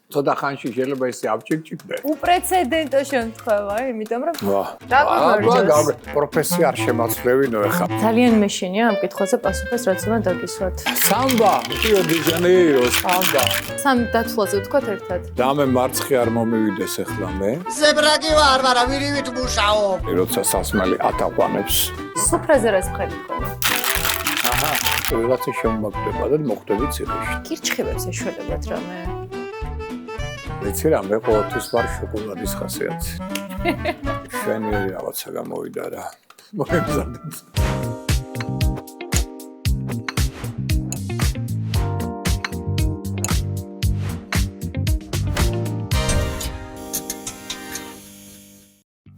ცოტა ხანში შეიძლება ისე აბჭიქჭიქდე. უპრეცედენტო შემთხვევა, იმიტომ რომ პროფესია არ შემაცვლევინო ეხა. ძალიან მეშინია ამ კითხვაზე პასუხის რაც უნდა დაგისვათ. სამბა, რიო დი ჟანეირო, სამბა. სამ დათვლაზე ვთქვათ ერთად. და მე მარცხი არ მომივიდეს ეხლა მე. ზებრაგი ვარ, მაგრამ ვირივით მუშაობ. როცა სასმელი ათაყვანებს. სუფრაზე რას ხედავ ხოლმე? აჰა, ვიღაცა შემოგდება და მოხვდები ციხეში. კირჩხიბებს ეშველებათ რამე. ვიცი რა, მე ყოველთვის ვარ შოკოლადის ხასიათი. შენიერი რაღაცა გამოვიდა რა. მოემზადეთ.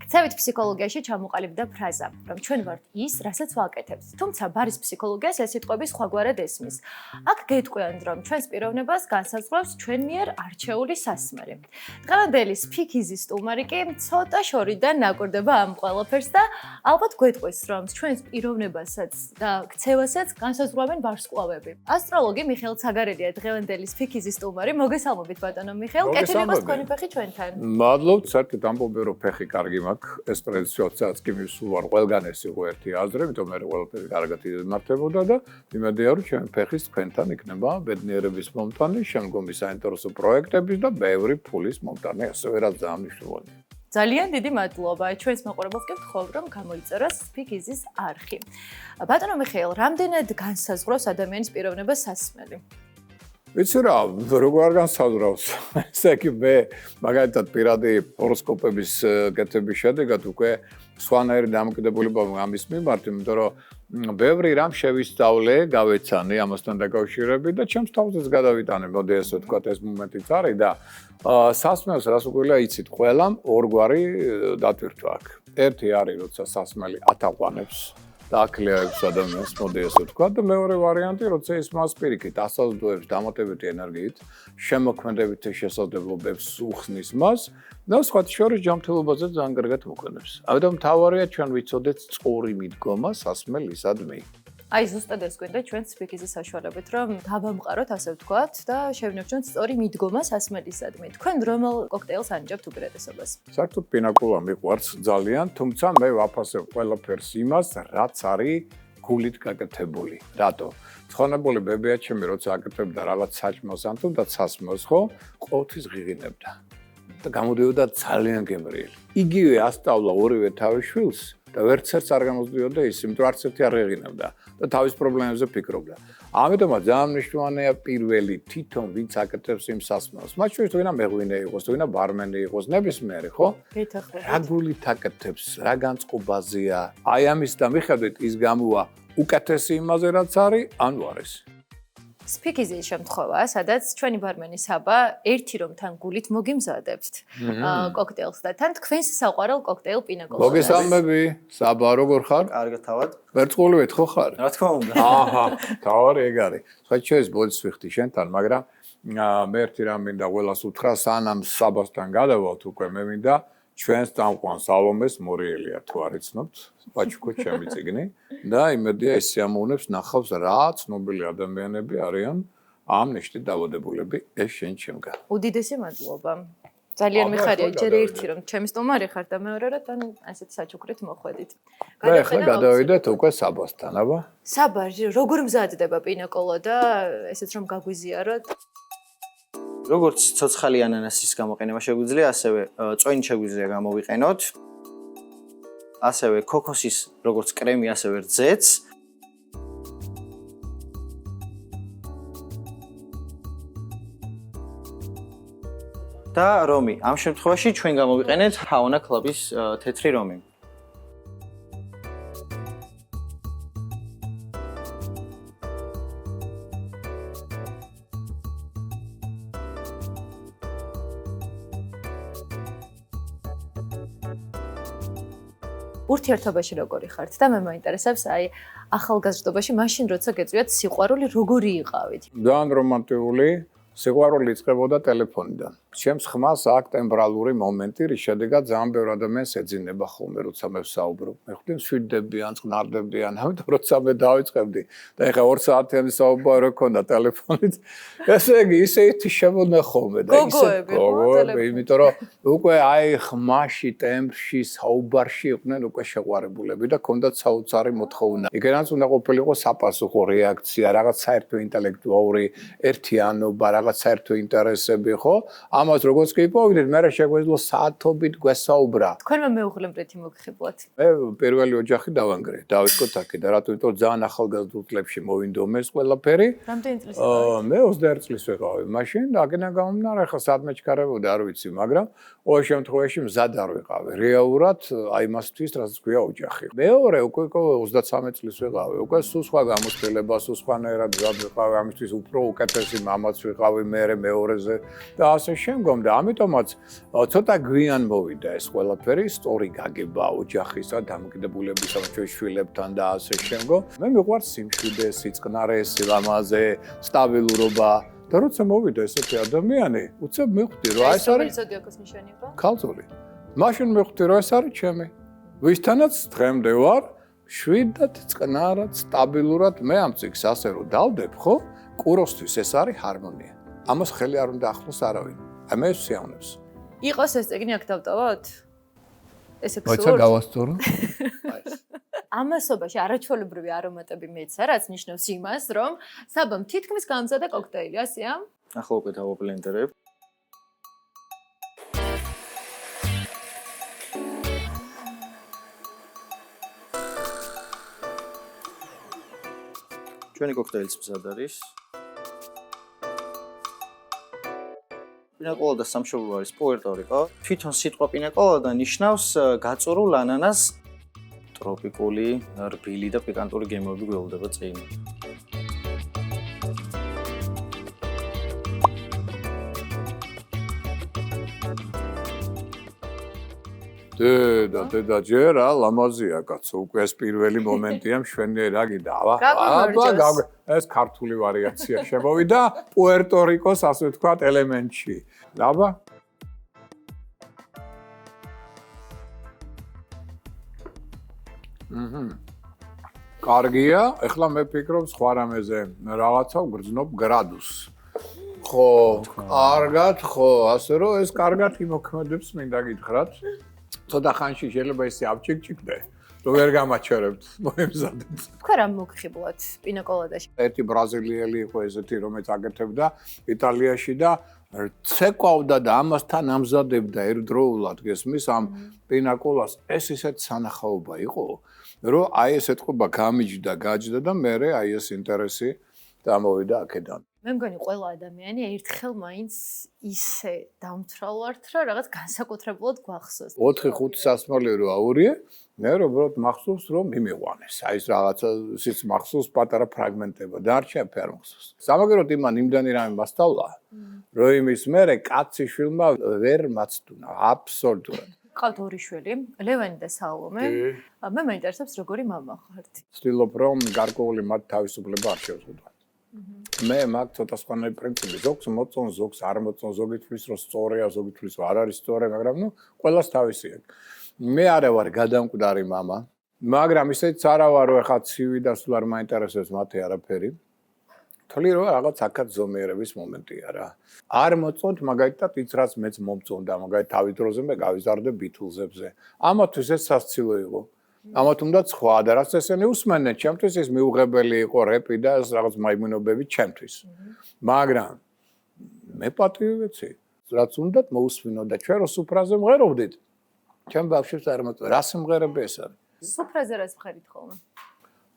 ქცევით ფსიქოლოგიაში ჩამოყალიბდა ფრაზა, რომ ჩვენ ვართ ის, რასაც ვაკეთებთ. თუმცა ბარის ფსიქოლოგიას ეს სიტყვები სხვაგვარად ესმის. აქ გეტყვიან, რომ ჩვენს პიროვნებას განსაზღვრავს ჩვენ მიერ არჩეული სასმელი. დღევანდელი სფიქიზის სტუმარი კი ცოტა შორიდან ნაკურდება ამ ყველაფერს და ალბათ გვეტყვის, რომ ჩვენს პიროვნებასაც და ქცევასაც განსაზღვრავენ ვარსკვლავები. ასტროლოგი მიხეილ ცაგარელია დღევანდელი სფიქიზის სტუმარი. მოგესალმებით ბატონო მიხეილ, კეთილი იყოს თქვენი ფეხი ჩვენთან. მადლობთ, საერთოდ ამბობენ რომ ფეხი კარგი მაქვს. ეს ტრადიციასაც კი მისულ ვარ ყველგან ეს იყო ერთი აზრი, იმიტომ მე ყველაფერი კარგად იმართებოდა და იმედია რომ ჩემი ფეხის თქვენთან იქნება ბედნიერების მომტანი, შემდგომი საინტერესო პროექტების და ბევრი ფულის მომტანი, ასევე რაც ძალიან მნიშვნელოვანია. ძალიან დიდი მადლობა. ჩვენს მაყურებელს კი ვთხოვ, რომ გამოიწეროს სფიქიზის არხი. ბატონო მიხეილ, რამდენად განსაზღვრავს ადამიანის პიროვნებას სასმელი? ვიცი რა, როგორ არ განსაზღვრავს. ესე იგი მე მაგალითად პირადი ჰოროსკოპების კეთების შედეგად უკვე სხვანაირი დამოკიდებულება ამის მიმართ, იმიტომ რომ ბევრი რამ შევისწავლე, გავეცანი ამასთან დაკავშირებით და ჩემს თავზეც გადავიტანე, მოდი ესე ვთქვათ, ეს მომენტიც არის და სასმელს რას უგვირია იცით, ყველამ ორგვარი დატვირთვა აქვს. ერთი არის, როცა სასმელი ათაყვანებს და აკლეებს ადამიანს, მოდი ესე ვთქვათ, და მეორე ვარიანტი, როცა ის მას პირიქით ასაზრდოებს დამატებითი ენერგიით, შემოქმედებით შესაძლებლობებს უხსნის მას და სხვა შორის ჯანმრთელობაზე ძალიან კარგად მოქმედებს. ამიტომ მთავარია ჩვენ ვიცოდეთ სწორი მიდგომა სასმელისადმი. აი ზუსტად ეს გვინდა ჩვენ სფიქიზის საშუალებით, რომ დავამყაროთ, ასე ვთქვათ, და შევინარჩუნოთ სწორი მიდგომა სასმელისადმი. თქვენ რომელ კოქტეილს ანიჭებთ უპირატესობას? საერთოდ პინაკოლა მიყვარს ძალიან, თუმცა მე ვაფასებ ყველაფერს იმას, რაც არის გულით გაკეთებული. რატო? ცხონებული ბებიაჩემი როცა აკეთებდა რაღაც საჭმელს ან თუნდაც სასმელს, ხო, ყოველთვის ღიღინებდა. და გამოდიოდა ძალიან გემრიელი. იგივე ასწავლა ორივე თავის შვილს და ვერცერთს არ გამოძიოდა ის, იმიტომ არც ერთი არ ღიღინებდა და თავის პრობლემებზე ფიქრობდა. ამიტომაც ძალიან მნიშვნელოვანია პირველი თვითონ ვინც აკეთებს იმ სასმელს. მათ შორის თუ ვინა მეღვინე იყოს, თუ ვინა ბარმენი იყოს, ნებისმიერი, ხო? რა გულით აკეთებს, რა განწყობაზეა. აი ამის და მიხედვით ის გამოვა უკეთესი იმაზე რაც არის, ანუ არის. სფიქიზის შემთხვევა, სადაც ჩვენი ბარმენი საბა ერთი რომ თან გულით მოგიმზადებთ კოქტეილს და თან თქვენს საყვარელ კოქტეილ პინაკოლადას. მოგესალმები, საბა როგორ ხარ? კარგად თავად. ვერწყულივით ხო ხარ? რა თქმა უნდა. აჰა, თავარი ეგ არის. საჩეს ბოძს ვიხდი შენთან, მაგრამ მე ერთი რამ მინდა ყველას უთხრა, სანამ საბასთან გადავალთ უკვე მე მინდა ჩვენს წამყვან სალომეს მორიელია თუ არ იცნობთ, ბაჭკო ჩემი წიგნი და იმედია ეს სიამოვნებს ნახავს რა ცნობილი ადამიანები არიან ამ ნიშნით დავადებულები ეს შენ ჩემგან. უდიდესი მადლობა. ძალიან მიხარია ჯერ ერთი რომ ჩემი სტუმარი ხარ და მეორე რომ თან ასეთ საჩუქრით მოხვედით. და ახლა გადავიდეთ უკვე საბასთან, აბა. საბა, როგორ მზადდება პინაკოლადა, ესეც რომ გაგვიზიაროთ? როგორც ცოცხალი ანანასის გამოყენება შეგვიძლია, ასევე წვენი შეგვიძლია გამოვიყენოთ. ასევე ქოქოსის როგორც კრემი, ასევე რძეც. და რომი. ამ შემთხვევაში ჩვენ გამოვიყენეთ ჰაონა კლუბის თეთრი რომი. ურთიერთობაში როგორი ხართ და მე მაინტერესებს აი ახალგაზრდობაში მაშინ როცა გეწვიათ სიყვარული როგორი იყავით? ძალიან რომანტიკული, სიყვარული იწყებოდა ტელეფონიდან. ჩემს ხმას აქვს ტემბრალური მომენტი, რის შედეგად ძალიან ბევრი ადამიანს ეძინება ხოლმე, როცა მე ვსაუბრობ. მე ხვდები მშვიდდებიან, წყნარდებიან, ამიტომ როცა მე დავიწყებდი და ეხლა 2 საათიანი საუბარი ქონდა ტელეფონით, ესე იგი ისეთი შემოდნა ხოლმე და გოგოები, იმიტომ რომ უკვე აი ხმაში, ტემბრში, საუბარში იყვნენ უკვე შეყვარებულები და ქონდათ საოცარი მოთხოვნა. იქნებაც უნდა ყოფილიყო საპასუხო რეაქცია, რაღაც საერთო ინტელექტუალური ერთიანობა, რაღაც საერთო ინტერესები, ხო? ამას როგორც კი იპოვიდეთ, მე შეგვეძლო საათობით გვესაუბრა. თქვენმა მეუღლემ მოგხიბლათ. მე პირველი ოჯახი დავანგრე, დავიწყოთ აქედან, რატომ იმიტომ ძალიან ახალგაზრდულ წლებში მოვინდომეს ყველაფერი. რამდენი წლის ვიყავი? მე 21 წლის ვიყავი. მაშინ და აქედან გამომდინარე, ახლა სადმე ჩქარებოდი, არ ვიცი, მაგრამ ყოველ შემთხვევაში მზად არ ვიყავი. რეალურად აი მასთვის რაც გვია ოჯახი. მეორე უკვე 33 წლის ვიყავი, უკვე სულ სხვა გამოცდილება, სულ სხვანაირად მზად ვიყავი, ამისთვის უფრო უკეთესი მამაც ვიყავი მე მეორეზე და ასე შემდგომ და ამიტომაც ცოტა გვიან მოვიდა ეს ყველაფერი, სწორი გაგება ოჯახისა, დამოკიდებულებისა შვილებთან და ასე შემდგომ. მე მიყვარს სიმშვიდე, სიწყნარე, სილამაზე, სტაბილურობა და როცა მოვიდა ესეთი ადამიანი, უცებ მივხვდი რომ ეს არის ზოდიაქოს ნიშანი იყო? ქალწული. მაშინ მივხვდი რომ ეს არის ჩემი. ვისთანაც დღემდე ვარ, შვიდად, წყნარად, სტაბილურად მე ამ წიგს ასე რომ დავდებ, ხო? კუროსთვის ეს არის ჰარმონია. ამას ხელი არ უნდა ახლოს არავინ. აი მე ვსიავნებს. იყოს ეს წიგნი აქ დავტოვოთ? ესე მოიცა გსურთ? გავასწორო. ამასობაში არაჩვეულებრივი არომატები მეცა, რაც ნიშნავს იმას, რომ საბამ თითქმის გამზადა კოქტეილი, ასეა? ახლა უკვე დავაბლენდერებ. ჩვენი კოქტეილიც მზად არის. პინაკოლადა სამშობლო არის პუერტო-რიკო. თვითონ სიტყვა პინაკოლადა ნიშნავს გაწურულ ანანას. ტროპიკული, რბილი და პიკანტური გემოები გველდება წინ. დედა ჯერა ლამაზია კაცო, უკვე ეს პირველი მომენტია მშვენიერი რა გიდა. ეს ქართული ვარიაცია შემოვიდა პუერტო-რიკოს ასე ვთქვათ ელემენტში. აბა კარგია, ეხლა მე ვფიქრობ სხვა რამეზე, რაღაცა ვგრძნობ გრადუსს. ხო, კარგად, ხო, ასე რომ ეს კარგად იმოქმედებს, მინდა გითხრათ. ცოტა ხანში შეიძლება ისე ავჭიქჭიქდე, რომ ვერ გამაჩერებთ, მოემზადებთ. თქვენ რა მოგხიბლათ პინაკოლადაში? ერთი ბრაზილიელი იყო ესეთი, რომელიც აკეთებდა იტალიაში და ცეკვავდა და ამასთან ამზადებდა ერთდროულად გესმის ამ პინაკოლას. ეს ისეთ სანახაობა იყო, რომ აი ეს ეთყობა გამიჯდა, გაჯდა და მე აი ეს ინტერესი დამოვიდა აქედან. მე მგონი ყველა ადამიანი ერთხელ მაინც ისე დამთრალვართ, რომ რაღაც განსაკუთრებულად გვახსოვს. 4-5 სასმელი რო აურიე, მე უბრალოდ მახსოვს რომ მიმიყვანეს. აი ეს რაღაცა ისიც მახსოვს პატარა ფრაგმენტება და არ შეფერ მახსოვს. სამაგეროდ იმან იმდანი რამე მასწავლა, რომ იმის მერე კაცი შვილმა ვერ მაცდუნა, აბსოლუტურად. ყავთ ორი შვილი, ლევანი და სალომე. მე მაინტერესებს როგორი მამა ხართ. ვცდილობ რომ გარკვეული მათ თავისუფლება არ შევზღუდვათ. მე მაგ ცოტა სხვანაირი პრინციპი, ზოგს მოწონ, ზოგს არ მოწონ, ზოგი თვლის რომ სწორია, ზოგი თვლის რომ არ არის სწორი, მაგრამ ნუ ყველას თავისი აქვს. მე არა ვარ გადამკვდარი მამა, მაგრამ ისეც არა ვარ რომ ეხლა ცივი და სულ არ მაინტერესებს მათი არაფერი. თვლი რომ რაღაც აქაც ზომიერების მომენტია რა. არ მოწონთ მაგალითად ის რაც მეც მომწონდა, მაგალითად თავის დროზე მე გავიზარდე ბითლზებზე. ამათვის ეს სასცილო იყო. ამათ უნდა სხვა და რაც ესენი უსმენენ, ჩემთვის ის მიუღებელი იყო რეპი და ეს რაღაც მაიმუნობები ჩემთვის. მაგრამ მე პატივი ვიცი, რაც უნდათ მოусვინო და ჩვენ რო სუფრაზე მღერობდით. ჩემ ბავშვებს არ მოწონს, რა სიმღერები ეს არის? სუფრაზე რას მღერით ხოლმე?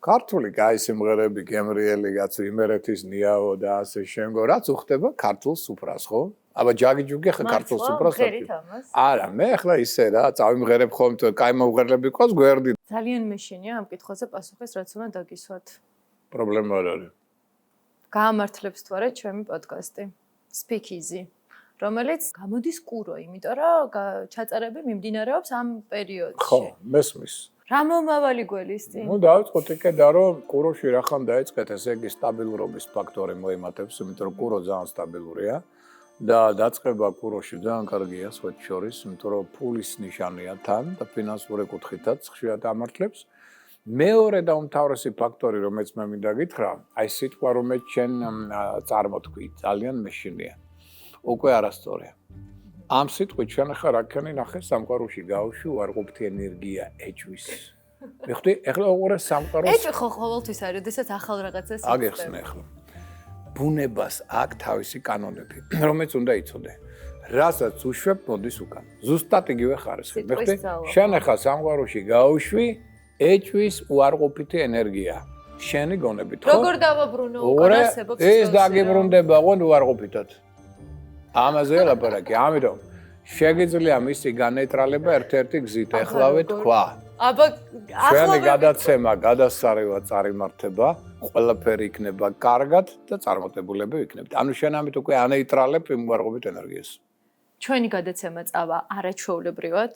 ქართული კაი სიმღერები, გემრიელი კაცი, იმერეთის ნიაო და ასე შემდგომ, რაც უხდება ქართულ სუფრას, ხო? აბა ჯაგი ჯუგი ხა ქართულ სუფრას მღერით ამას? არა, მე ახლა ისე რა, წავიმღერებ ხომ კაი მომღერლები ყავს გვერდი. ძალიან მეშინია ამ კითხვაზე პასუხის, რაც უნდა დაგისვათ. პრობლემა არ არის. გაამართლებს თუ არა ჩემი პოდკასტი Speak Easy, რომელიც გამოდის კურო, იმიტომ რომ ჩაწერები მიმდინარეობს ამ პერიოდში. ხო, მესმის. რა მომავალი გველის წინ? ნუ დავიწყოთ იქედა რომ კუროში რახან დაიწყეთ ესე იგი სტაბილურობის ფაქტორი მოიმატებს, იმიტომ რომ კურო ძალიან სტაბილურია და დაწყება კუროში ძალიან კარგია სხვათა შორის, იმიტომ რომ ფულის ნიშანია თან და ფინანსური კუთხითაც ხშირად ამართლებს. მეორე და უმთავრესი ფაქტორი რომელიც მე მინდა გითხრა, აი სიტყვა რომელიც ჩვენ წარმოთქვი ძალიან მეშინია. უკვე არასწორია. ამ სიტყვით ჩვენ ახლა რაკენი ნახე სამყაროში გავში უარყოფითი ენერგია ეჭვის. მიხდი, ეხლა უყურე სამყაროს ეჭვი ხო ყოველთვის არის, როდესაც ახალ რაღაცას აგეხსნე ახლა. ბუნებას აქვს თავისი კანონები, რომელიც უნდა იცოდე. რასაც უშვებ, მოდის უკან. ზუსტად იგივე ხარისხი. მიხდი, შენ ახლა სამყაროში გავშვი ეჭვის უარყოფითი ენერგია. შენი გონებით, ხო? როგორ დავაბრუნო უკან არსებობს ეს დაგიბრუნდება ყო უარყოფითად. ამაზე ლაპარაკი, ამიტომ შეგიძლია მისი განეიტრალება ერთ-ერთი გზით, ეხლავე თქვა. აბა ჩვენი გადაცემა, გადასარევა წარიმართება, ყველაფერი იქნება კარგად და წარმატებულები ვიქნებთ. ანუ შენ ამით უკვე ანეიტრალებ იმ უარყოფით ენერგიას. ჩვენი გადაცემა წავა არაჩვეულებრივად.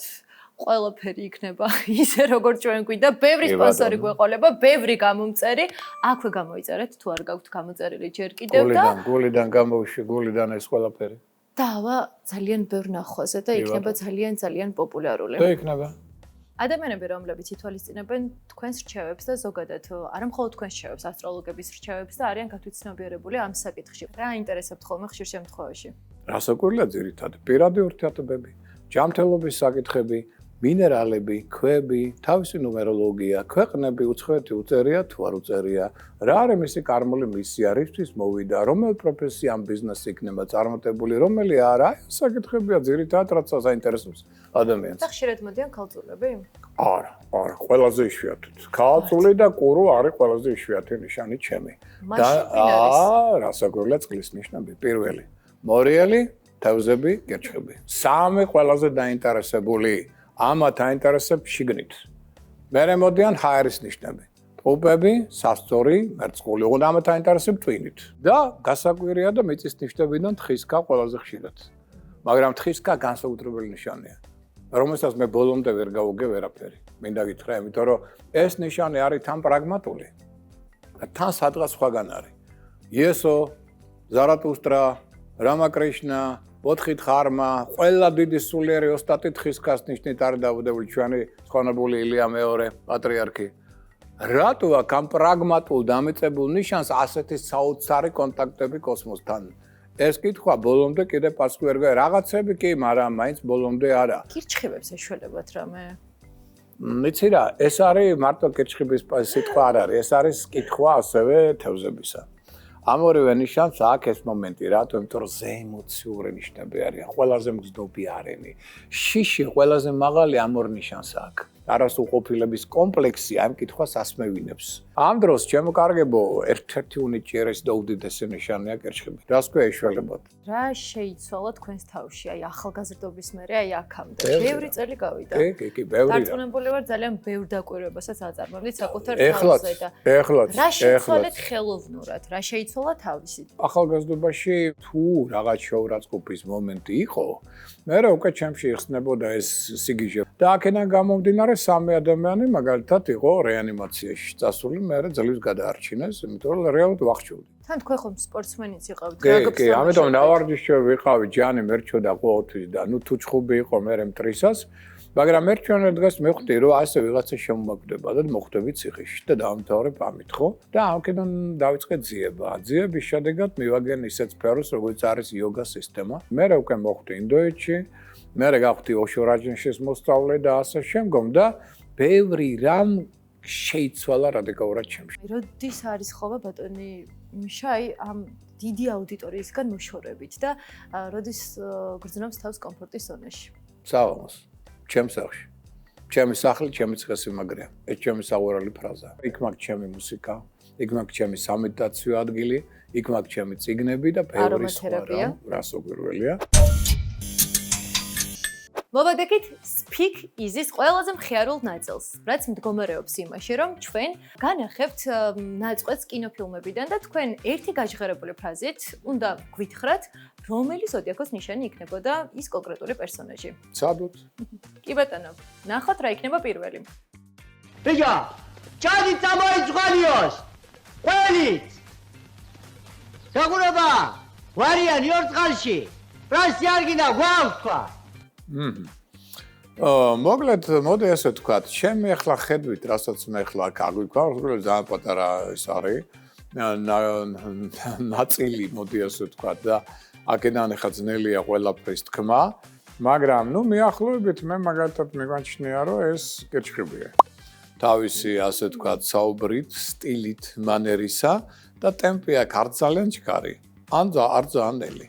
ყველაფერი იქნება ისე როგორც ჩვენ გვინდა, ბევრი სპონსორი გვეყოლება, ბევრი გამომწერი. აქვე გამოიწერეთ თუ არ გაქვთ გამოწერილი ჯერ კიდევ და გულიდან გამოვში, გულიდან ეს ყველაფერი. დავა ძალიან ბევრ ნახვაზე და იქნება ძალიან პოპულარული. და იქნება. ადამიანები, რომლებიც ითვალისწინებენ თქვენს რჩევებს და ზოგადად არა მხოლოდ თქვენს რჩევებს, ასტროლოგების რჩევებს და არიან გათვითცნობიერებული ამ საკითხში. რა ინტერესებთ ხოლმე ხშირ შემთხვევაში? რასაკვირველია ძირითადად პირადი ურთიერთობები, ჯანმრთელობის საკითხები, მინერალები, ქვები, თავისი ნუმეროლოგია, ქვეყნები, უცხოეთი უწერია თუ არ უწერია, რა არის მისი კარმული მისია, რისთვის მოვიდა, რომელ პროფესიამ ბიზნესი იქნება წარმატებული, რომელი არა, საკითხებია ძირითადად, რაც საინტერესოს ადამიანს. და ხშირად მოდიან ქალწულები? არა, ყველაზე იშვიათად. ქალწული და კურო არის ყველაზე იშვიათი ნიშანი ჩემი. და რასაკვირველია წყლის ნიშნები, პირველი. მორიელი, თევზები, კერჩხები. სამი ყველაზე დაინტერესებული. ამათ აინტერესებს შიგნით. მერე მოდიან ჰაერის ნიშნები. ტყუპები, სასწორი, მერწყული, ოღონდ ამათ აინტერესებს ტვინით. და გასაკვირია და მიწის ნიშნებიდან თხისკა ყველაზე ხშირად. მაგრამ თხისკა განსაკუთრებული ნიშანია, რომელსაც მე ბოლომდე ვერ გავუგე ვერაფერი. მინდა გითხრა, იმიტომ რომ ეს ნიშანი არის თან პრაგმატული. თან სადღაც სხვაგან არის. იესო, ზარათუსტრა, რამაკრიშნა, 4 ხარმა, ყველა დიდი სულიერი ოსტატი თხისკას ნიშნით არის დაბადებული ჩვენი ხონებული ილია მეორე პატრიარქი. რატო აქ ამ პრაგმატულ დამეწებულ ნიშანს ასეთი საოცარი კონტაქტები კოსმოსთან? ეს კითხვა ბოლომდე კიდე პასუხი ვერ გაიგე. რაღაცები კი, მაგრამ მაინც ბოლომდე არა. კირჩხიბებს ეშველებათ რამე? იცი რა, ეს არის მარტო კირჩხიბის სიტყვა არ არის, ეს არის კითხვა ასევე თევზებისა. ამ ორივე ნიშანს აქვს ეს მომენტი, რატო? იმიტომ რომ ზეემოციური ნიშნები არიან, ყველაზე მგზნობი არენი. შიში ყველაზე მაღალი ამ ორ ნიშანს აქვს. არასრულყოფილების კომპლექსი ამ კითხვას ასმევინებს. ამ დროს ჩემო კარგებო, ერთ-ერთი უნიჭიერესი და უდიდესი ნიშანია კერჩხები. რას ქვია ეშველებათ? რა შეიცვალა თქვენს თავში, აი ახალგაზრდობის მერე, აი აქამდე. ბევრი წელი გავიდა. კი, ბევრი. დარწმუნებული ვარ, ძალიან ბევრ დაკვირვებასაც აწარმოებდით საკუთარ ეხლაც, თავზე და ეხლაც. რა შეიცვალეთ ხელოვნურად, რა შეიცვალა თავისით? ახალგაზრდობაში თუ რაღაც შოურაცხყოფის მომენტი იყო, მე რა უკვე ჩემში იხსნებოდა ეს სიგიჟე. და აქედან გამომდინარე სამი ადამიანი მაგალითად იყო რეანიმაციაში წასული, მე ძლივს გადაარჩინეს, იმიტომ რომ რეალურად ვახშოვდი. თან თქვენ ხომ სპორტსმენიც იყავით, კი, ამიტომ ნავარჯიშები ვიყავი, ჯანი მერჩოდა ყოველთვის და ნუ თუ ჩხუბი იყო მე მტრისას, მაგრამ მერჩვენე დღეს მივხვდი რომ ასე ვიღაცა შემომაგდება და მოხვდები ციხეში და დავამთავრებ ამით, ხო? და აქედან დავიწყე ძიება. ძიების შედეგად მივაგენ ისეთ სფეროს, როგორც არის იოგა სისტემა. მე უკვე მოხვდი ინდოეთში, მე გავხდი ოშო რაჯენშის მოსწავლე და ასე შემდგომ და ბევრი რამ შეიცვალა რადიკალურად ჩემში. როდის არის ხოლმე ბატონი მიშა აი ამ დიდი აუდიტორიისგან მოშორებით და როდის გრძნობს თავს კომფორტის ზონაში? საღამოს, ჩემს სახლში. ჩემი სახლი, ჩემი ციხესიმაგრეა. ეს ჩემი საყვარელი ფრაზაა. იქ მაქვს ჩემი მუსიკა, იქ მაქვს ჩემი სამედიტაციო ადგილი, იქ მაქვს ჩემი წიგნები და ბევრი სხვა რასაკვირველია. მოვაგდეთ Speak Easy-ს ყველაზე მხიარულ ნაწილს, რაც მდგომარეობს იმაში, რომ ჩვენ განახებთ ნაწყვეტს კინოფილმებიდან და თქვენ ერთი გაჟღერებული ფრაზით უნდა გვითხრათ, რომელი ზოდიაქოს ნიშანი იქნებოდა ის კონკრეტული პერსონაჟი. ცადოთ. კი ბატონო, ნახოთ რა იქნება პირველი. ბიჭო, ჩადი წამოიძღანიოს. ყველით. საგურობა, ვარიანი ორ წყალში. პრასი არ გინდა გვაქვს თქვა. მოკლედ, მოდი ასე ვთქვათ, ჩემი ახლა ხედვით, რასაც მე ახლა გაგვიქვავს, რომ ძალიან პატარა ის არის. ნაწილი, მოდი ასე ვთქვათ და აქედან ახლა ძნელია ყველაფრის თქმა, მაგრამ ნუ მიახლოებით მე მაგალითად მივაჩნია, რომ ეს კერჩხიბია. თავისი ასე ვთქვათ, საუბრით, სტილით, მანერისა და ტემპი აქ არ ძალიან ჩქარი. არ ძალიან ნელი.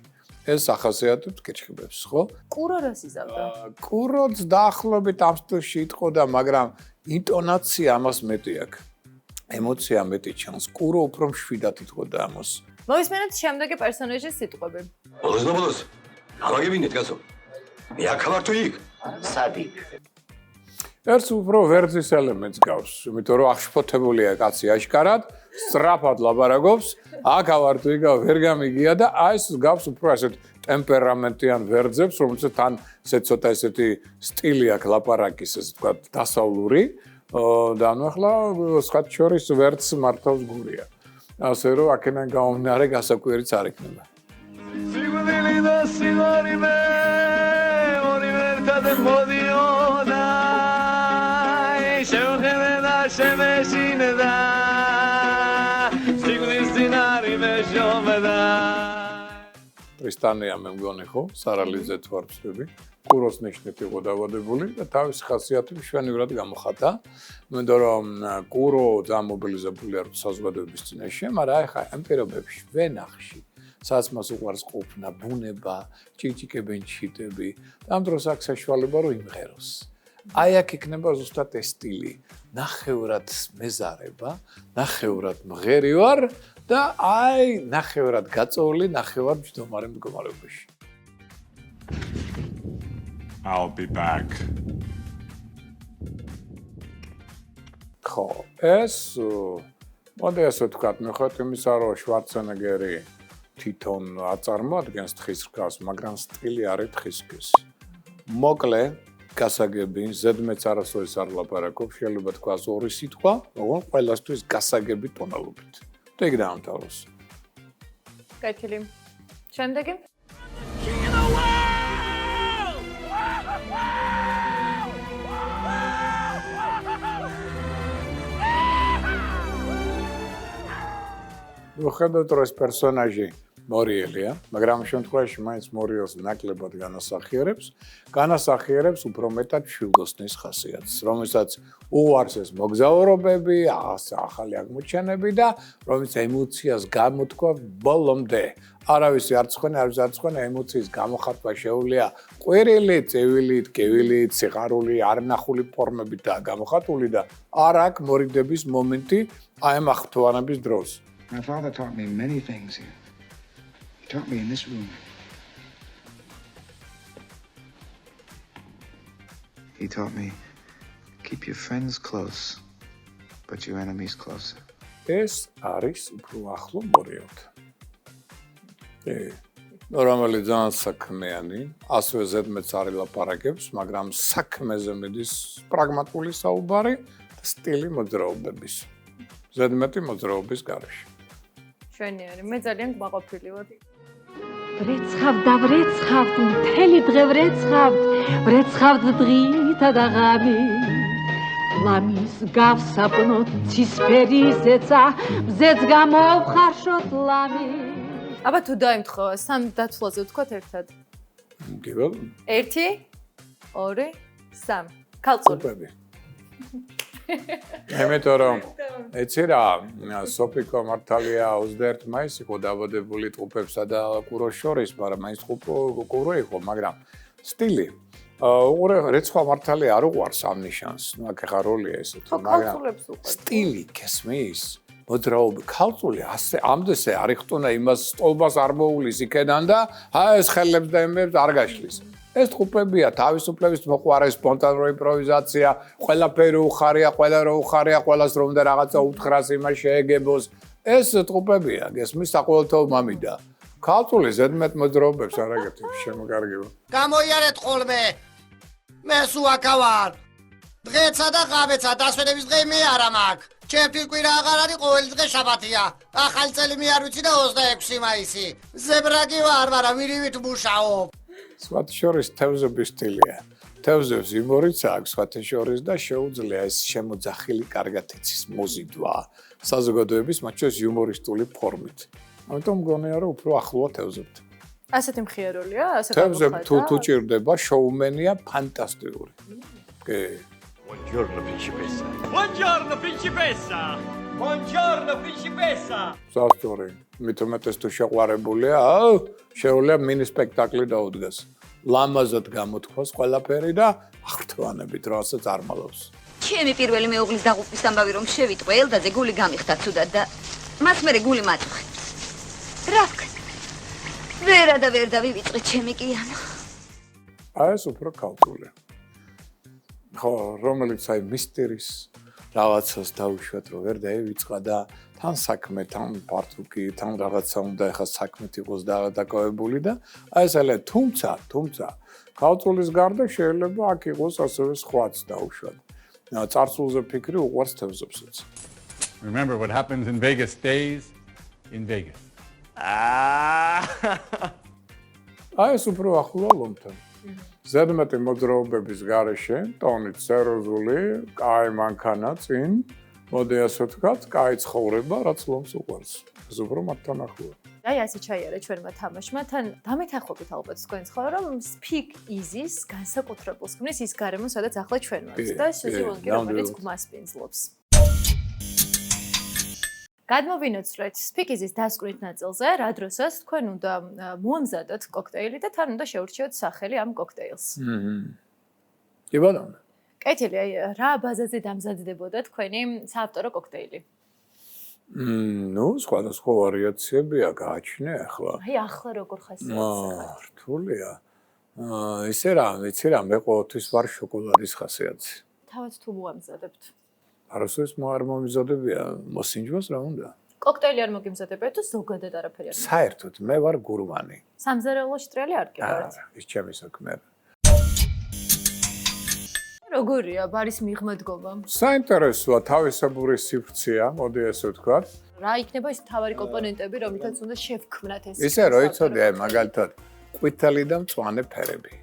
ეს ახასიათებს კერჩხიბებს, ხო? კურო რას იზავდა? კუროც დაახლოებით ამ სტილში იტყოდა, მაგრამ ინტონაცია ამას მეტი აქვს. ემოცია მეტი ჩანს. კურო უფრო მშვიდად იტყოდა ამას. მოვისმენთ შემდეგი პერსონაჟის სიტყვები. ბოლოს და ბოლოს. ამაგებინეთ კაცო. მე აქ ვარ თუ იქ? სადიქ. ეს უფრო ვერძის ელემენტს გავს, იმიტომ რომ აღშფოთებულია კაცი აშკარად, სწრაფად ლაბარაკობს, აქ ვარ თუ იქ ვერ გამიგია და აი ეს გავს უფრო ასეთ ტემპერამენტიან ვერძებს, რომელსაც თან ესე ცოტა ესეთი სტილი აქვს ლაპარაკის, ესე ვთქვათ, დასავლური და ნუ ახლა სხვათ შორის ვერც მართავს გურია. ასე რომ აქედან გამომდინარე გასაკვირიც არ იქნება. სიგვდილი და სიყვარიმე ორივე ერთად მოდიოდა შევხედე და შემეშინე და სიგვდილის წინარი მეშობდა ტრისტანია მე მგონი ხო, სარალიძე თვარცები. კუროს ნიშნით იყო დაბადებული და თავის ხასიათი მშვენივრად გამოხატა. იმიტომ რომ კურო ძალიან მობილიზებულია საზოგადოების წინაშე, მაგრამ ახლა ამ პირობებში ვენახში, სადაც მას უყვარს ყოფნა, ბუნება, ჭიჭიკებენ ჩიტები და ამ დროს აქვს საშუალება რომ იმღეროს. აი აქ იქნება ზუსტად ეს სტილი. ნახევრად მეზარება, ნახევრად მღერი ვარ და აი ნახევრად გაწეული, ნახევრად მჯდომარე მდგომარეობაში. I'll be back. ხო, ეს მოდი ასე ვთქვათ, მიუხედავად იმისა, რომ შვარცენეგერი თვითონ აწარმოადგენს თხის რკას, მაგრამ სტილი არის თხისკის. მოკლე, გასაგები, ზედმეტს არასოდეს არ ლაპარაკობ, შეიძლება თქვას ორი სიტყვა, მაგრამ ყველასთვის გასაგები ტონალობით. და იქ დაამთავროს. კეთილი. შემდეგი? მიუხედავად რომ ეს პერსონაჟი მორიელია, მაგრამ შემთხვევაში მაინც მორიელს ნაკლებად განასახიერებს უფრო მეტად შვილგოსნის ხასიათს, რომელსაც უარს ეს მოგზაურობები, ახალი აღმოჩენები და რომელიც ემოციას გამოთქვა ბოლომდე. არავის არ ცხენა ემოციის გამოხატვა შეუძლია ყვირილით, წევილით, კევილით, სიღარული, არნახული ფორმებით და გამოხატული და არ აქვს მორიდების მომენტი აი ამ აღთვანების დროს. My father taught me many things here. He taught me in this room. He taught me, keep your friends close, but your enemies closer. ეს არის უფრო ახლო მორიელთ. ნორმალი ძალიან საქმიანი, ასევე ზედმეტს არ ელაპარაკებს, მაგრამ საქმეზე მიდის პრაგმატული საუბარი და სტილი მოძრაობების. ზედმეტი მოძრაობის გარეშე. შვენიერი, მე ძალიან გმაყოფილი ვარ. ვრეცხავთ და ვრეცხავთ, მთელი დღე ვრეცხავთ, ვრეცხავთ დღითა და ღამით. ლამის გავსაპნოთ ცისფერი ზეცა, მზეც გამოვხარშოთ ლამით. აბა თუ დაიმთხო, სამ დათვლაზე ვთქვათ ერთად. გიგო? 1 2 3 ქალწული. იმიტომ რომ ეცი რა, სოფიკო მართალია 21 მაისი იყო დაბადებული ტყუპებსა და კუროს შორის, მაგრამ მაინც კურო იყო, მაგრამ სტილი რეცხვა მართალია არ უყვარს ამ ნიშანს. ნუ აქ ხა როლია ესეთი, მაგრამ სტილი გესმის? მოძრაობა ქალწული ასე ამდესე არ იხტუნა იმას სტოლბას არ მოულის იქედან და აი ეს ხელებს და იმებს არ გაშლის. ეს ტყუპებია, თავისუფლების მოყვარე, სპონტანური იმპროვიზაცია, ყველაფერი უხარია, ყველა რო უხარია, ყველას რომ და რაღაცა უთხრას იმას შეეგებოს. ეს ტყუპებია, გესმის საყოველთაო მამიდა. ქალწული ზედმეტ მოძრაობებს არ აკეთებს, შემოგარგება. გამოიარეთ ხოლმე. მე სულ აქა ვარ. დღეცა და ღამეცა დასვენების დღე მე არა მაქვს. ჩემთვის კვირა აღარ არის, ყოველი დღე შაბათია. ახალი წელი მე არ ვიცი და 26 მაისი. ზებრაგი ვარ, მაგრამ მივით მუშაობ. სხვათა შორის თევზების სტილია. თევზებს იუმორიც აქვს სხვათა შორის და შეუძლია ეს შემოძახილი კარგად იცის მოზიდვა საზოგადოების, მათ შორის იუმორისტული ფორმით. ამიტომ მგონია რომ უფრო ახლოა თევზებთან. ასეთი მხიარულია, ასე თევზები თუ ჭირდება, შოუმენია ფანტასტიკური. კი. Buongiorno principessa. Buongiorno principessa. Buongiorno principessa. სასწორი. მით უმეტეს თუ შეყვარებულია, შეუძლია მინი სპექტაკლი დაუდგას. ლამაზად გამოთქვას ყველაფერი და აღრთვანებით რასაც არმალავს. ჩემი პირველი მეუღლის დაღუპვის ამბავი რომ შევიტყვე ელდაზე გული გამიხდა ცუდად და მას მერე გული მაწუხე. რა ვქნა? ვერა და ვერ დავივიწყე ჩემი კიანო. ეს უფრო ქალწულია. ხო, რომელიც აი მისტერის რაღაცას დაუშვათ, რომ ვერ დაივიწყა და თან საქმე, თან პარტუკი, თან რაღაცა უნდა ეხა საქმეთ იყოს დაკავებული და აი ეს ალა თუმცა ქალწულის გარდა შეიძლება აქ იყოს ასევე სხვაც დაუშვათ. წარსულზე ფიქრი უყვარს თევზებსაც. Remember what happens in Vegas stays in Vegas. აი ეს უფრო ახლოა ლომთან. ზედმეტი მოძრაობების გარეშე, ტონით სერიოზული, კაი მანქანა წინ, მოდი ასე ვთქვათ, კაი ცხოვრება, რაც ლომს უყვარს. ეს უფრო მათთან ახლოა. აი ასე ჩაიარა ჩვენმა თამაშმა, თან დამეთანხმებით ალბათ თქვენ ხო რომ Speak Easy-ს განსაკუთრებულს ქმნის ის გარემო, სადაც ახლა ჩვენ ვართ და სუზი ვონგი რომელიც გმას პინძლობს. გადმოვინოცვლეთ Speak Easy-ს დასკვნით ნაწილზე, რა დროსაც თქვენ უნდა მოამზადოთ კოქტეილი და თან უნდა შეურჩიოთ სახელი ამ კოქტეილს. კი ბატონო. კეთილი, აი რა ბაზაზე დამზადდებოდა თქვენი საავტორო კოქტეილი? ნუ სხვადასხვა ვარიაციებია გააჩნია ახლა. აი ახლა როგორ ხასიათს? რთულია. ისე რა, ვიცი რა, მე ყოველთვის ვარ შოკოლადის ხასიათი. თავად თუ მოამზადებთ? არასოდეს არ მომიზადებია, მოსინჯვას რა უნდა? კოქტეილი არ მოგიმზადებია თუ ზოგადად არაფერი არ? საერთოდ მე ვარ გურმანი. სამზარეულოში ტრიალი არ გიყავით? ის ჩემი საქმე. როგორია ბარის მიღმადგობა? საინტერესოა, თავისებური სივრცეა, მოდი ასე ვთქვათ. რა იქნება ის მთავარი კომპონენტები, რომლითაც უნდა შევქმნათ ეს? ისე რო იცოდი, აი მაგალითად, ყვითელი და მწვანე ფერები.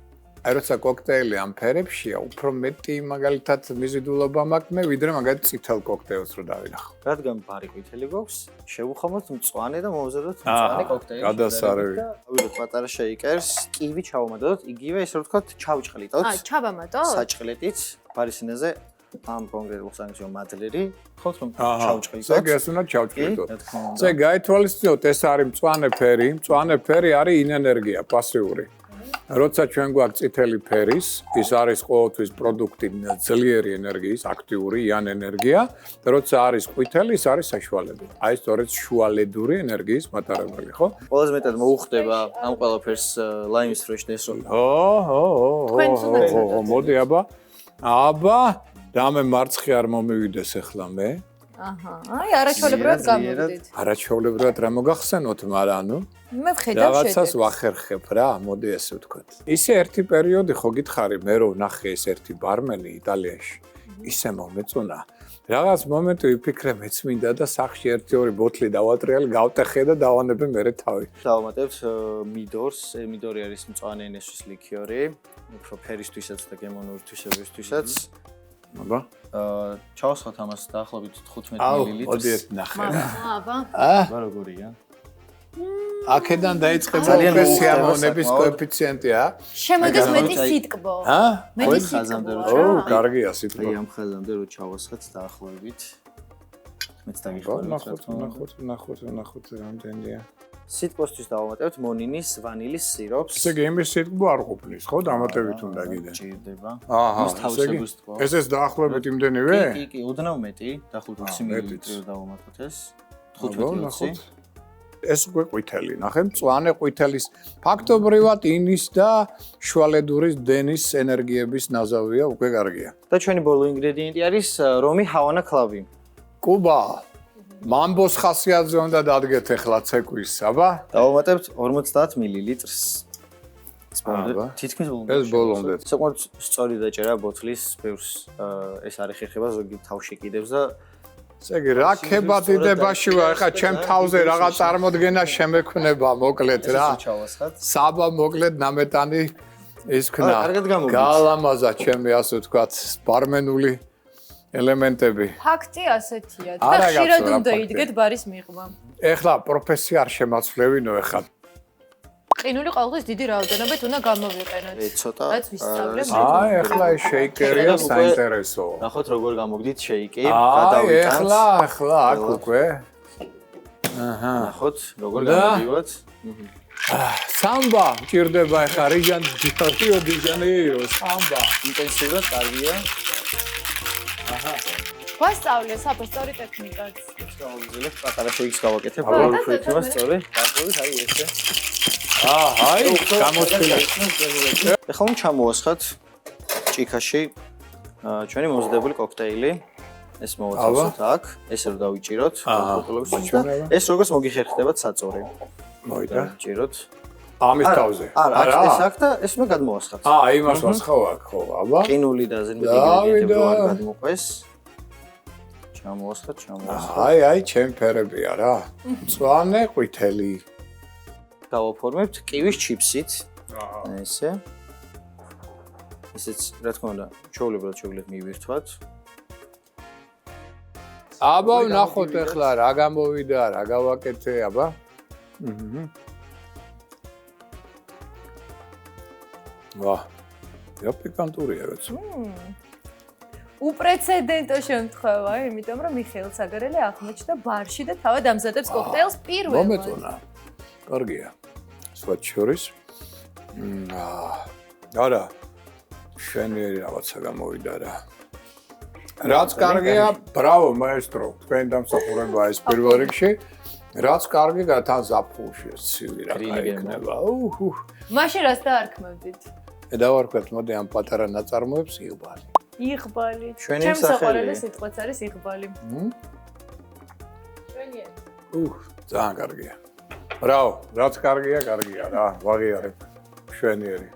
აი როცა კოქტეილი ამ ფერებშია, უფრო მეტი მაგალითად მიზიდულობა მაქვს მე, ვიდრე მაგალითად წითელ კოქტეილს რო დავინახო. რადგან ბარი ყვითელი გვაქვს, შევუხამოთ მწვანე და მოვზადოთ მწვანე კოქტეილი. გადასარევი. ავიდოთ პატარა შეიკერს, კივი ჩავამატოთ, იგივე ესე რომ ვთქვათ, ჩავჭყლიტოთ. ჩავამატოთ? საჭყლეტით, ბარისინაზე ამ კონკრეტულ სანქციო მადლერი, ხოთ რომ ჩავჭყლიტოთ. ზეგი ეს უნდა ჩავჭყლიტოთ. ზე გაითვალისწინოთ, ეს არის მწვანე ფერი, მწვანე ფერი არის ინენერგია, პასიური. როცა ჩვენ გვაქვს წითელი ფერის, ის არის ყოველთვის პროდუქტი ძლიერი ენერგიის, აქტიური იან ენერგია, და როცა არის ყვითელი, ის არის საშუალება. აი სწორედ შუალედური ენერგიის მატარებელი, ხო? ყველაზე მეტად მოუხდება ამ ყველაფერს ლაიმის ფრეშნეს რომ. მოდი აბა. რამე მარცხი არ მომივიდეს ახლა მე. აი არაჩვეულებრივად გამოვიდით. არაჩვეულებრივად რა მოგახსენოთ, მაგრამ ანუ მე ვხედავ რაღაცას ვახერხებ რა, მოდი ასე ვთქვათ. ისე ერთი პერიოდი ხო გითხარი, მე რო ნახე ეს ერთი ბარმენი იტალიაში, ისე მომეწონა. რაღაც მომენტი ვიფიქრე, მეც მინდა და სახში 1-2 ბოთლი დავატრიალე, გავტეხე და დავანებე მერე თავი. დავამატებთ მიდორს, მიდორი არის მწვანე ენესვის ლიქიორი, უფრო ფერისთვისაც და გემონური თვისებისთვისაც. აბა. ჩავსხოთ ამას დაახლოებით 15 მილilitrს. მოდი ერთ ნახე რა. აბა. აბა როგორია? აქედან დაიწყება უკვე სიამოვნების კოეფიციენტი, შემოდის მეტი სიტკბო. მეტი სიტკბო. კარგია სიტკბო. აი ამ ხაზამდე რო ჩავასხეთ დაახლოებით. მეც ნახოთ რამდენია. სიტკბოსთვის დავამატებთ მონინის ვანილის სიროფს. ესე იგი იმის სიტკბო არ ყოფნის, ხო? დამატებით უნდა კიდე. ჭირდება. ეს დაახლოებით იმდენივე? კი, ოდნავ მეტი, დაახლოებით 20 მილილიტრი დავამატოთ ეს. 15 ეს უკვე ყვითელი, ნახე, მწვანე ყვითელის ფაქტობრივად ინის და შუალედურის დენის ენერგიების ნაზავია უკვე კარგია. და ჩვენი ბოლო ინგრედიენტი არის რომი ჰავანა კლავი. კუბა. მამბოს ხასიათზე უნდა დადგეთ ახლა ცეკვის, აბა? დავამატებთ 50 მილilitrს აბა. თითქმის ეს ბოლომდე. საკმაოდ სწორი დაჭერა ბოთლის ბევრს ეს არ ეხება ზოგი თავში კიდევს და ესე იგი რა ქებადიდებაში ვარ ხა ჩემ თავზე რაღაც წარმოდგენა შემექნება მოკლედ რა საბა მოკლედ ნამეტანი ის ქნა გალამაზა ჩემი ასე ვთქვათ ბარმენული ელემენტები ფაქტი ასეთია და ხშირად უნდა იდგეთ ბარის მიღმა ეხლა პროფესია არ შემაცვლევინო ეხლა ყინული ყოველთვის დიდი რაოდენობით უნდა გამოვიყენოთ. ცოტა. რაც ვისწავლებ. ეხლა ეს შეიკერია საინტერესო. ნახოთ როგორ გამოგდით შეიკი, გადავიტანთ. ეხლა აქ უკვე. აჰა. ნახოთ როგორ გამოდივართ. სამბა ჭირდება ეხლა რიო დი ჟანეირო, სამბა. ინტენსიურად კარგია. აჰა. ვასწავლე საფოსტორი ტექნიკაც. გავაგზავნებ პატარა შეიკს გავაკეთებ, როგორ ფრიქება სწორი. გასწავლეთ, აი ესე. აი, გამოსწრება. ეხლა უნდა ჩამოვასხათ ჭიქაში ჩვენი მომზადებული კოქტეილი. ეს მოვაცავთ აქ, ესე რომ დავიჭიროთ ბოთლებს და ეს როგორც მოგიხერხდებათ საწორი. მოიდა. ჭიროთ. ამის თავზე. არა, ეს აქ და ეს უნდა გადმოვასხათ. იმას ვასხავ აქ, ხო, აბა. ყინული და ზენ მეტი არ გადმოყვეს. ჩამოვასხათ. აი, ჩემ ფერებია რა. მწვანე, ყვითელი. გავაფორმებთ კივის ჩიპსით. ესე. ესეც რა თქმა უნდა, ჩვეულებრივად შეგვიძლია მივირთვათ. აბა, ნახოთ ახლა რა გამოვიდა, რა გავაკეთე, აბა. ვა. რა პიკანტურია რაც. უპრეცედენტო შემთხვევა, იმიტომ რომ მიხეილ საგარელი აღმოჩნდა ბარში და თავად ამზადებს კოქტეილს პირველად. მომეწონა. კარგია. სხვა შორის. არა. შენიერი რაღაცა გამოვიდა რა. რაც კარგია, ბრავო მაესტრო, თქვენ დამსახურება ეს პირველ რიგში. რაც კარგი გათან ზაფხულში ეს ცივი რა იქნება. მაშინ რას დაარქმევდით? დავარქვათ, მოდი ამ პატარა ნაწარმოებს იღბალი. იღბალი. ჩვენი ჩემს საყვარელი სიტყვაც არის იღბალი. ჩვენია. ძალიან კარგია. ბრავო, რაც კარგია რა, ვაღიარებ. შვენიერი.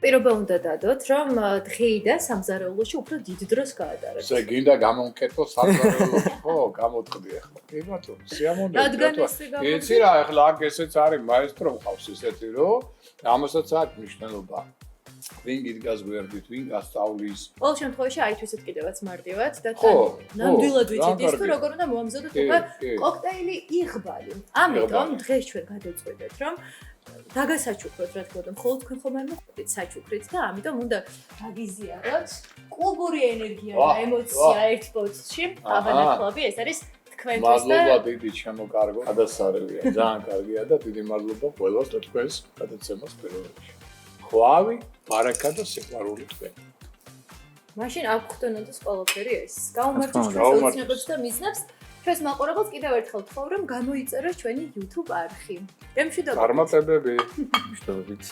პირობა უნდა დადოთ, რომ დღეიდან სამზარეულოში უფრო დიდ დროს გაატარებთ. ესე გინდა გამონკეთო სამზარეულოში, ხო, გამოტყდი ახლა. კი ბატონო, სიამოვნებაა. რადგან ესე გამო. იცი რა, ახლა აქ ესეც არის მაესტრო მყავს ისეთი, რომ ამასაც აქვს მნიშვნელობა. ვინ გიდგას გვერდით, ვინ გასწავლის. ყოველ შემთხვევაში აითვისეთ კიდევაც მარტივად და თან ნამდვილად ვიცით ის თუ როგორ უნდა მოამზადოთ უკვე კოქტეილი იღბალი. ამიტომ დღეს ჩვენ გადავწყვეტეთ, რომ დაგასაჩუქროთ, რა თქმა უნდა, მხოლოდ თქვენ ხომ არ მოხდით საჩუქრით და ამიტომ უნდა დაგიზიაროთ კლუბური ენერგია და ემოცია ერთ პოსტში. აბანაკლუბი ეს არის თქვენთვის და მადლობა დიდი ჩემო კარგო, გადასარევია, ძალიან კარგია და დიდი მადლობა ყველას და თქვენს გადაცემას პირველ რიგში. ხვავი, ბარაკა და სიყვარული თქვენ. მაშინ აღგვხდენოდეს ყველაფერი ეს. გაუმართოთ ჩვენს ოცნებებს და მიზნებს. ჩვენს მაყურებელს კიდევ ერთხელ ვთხოვ, რომ გამოიწეროს ჩვენი YouTube არხი. გემშვიდობებით. წარმატებები. მშვიდობებით.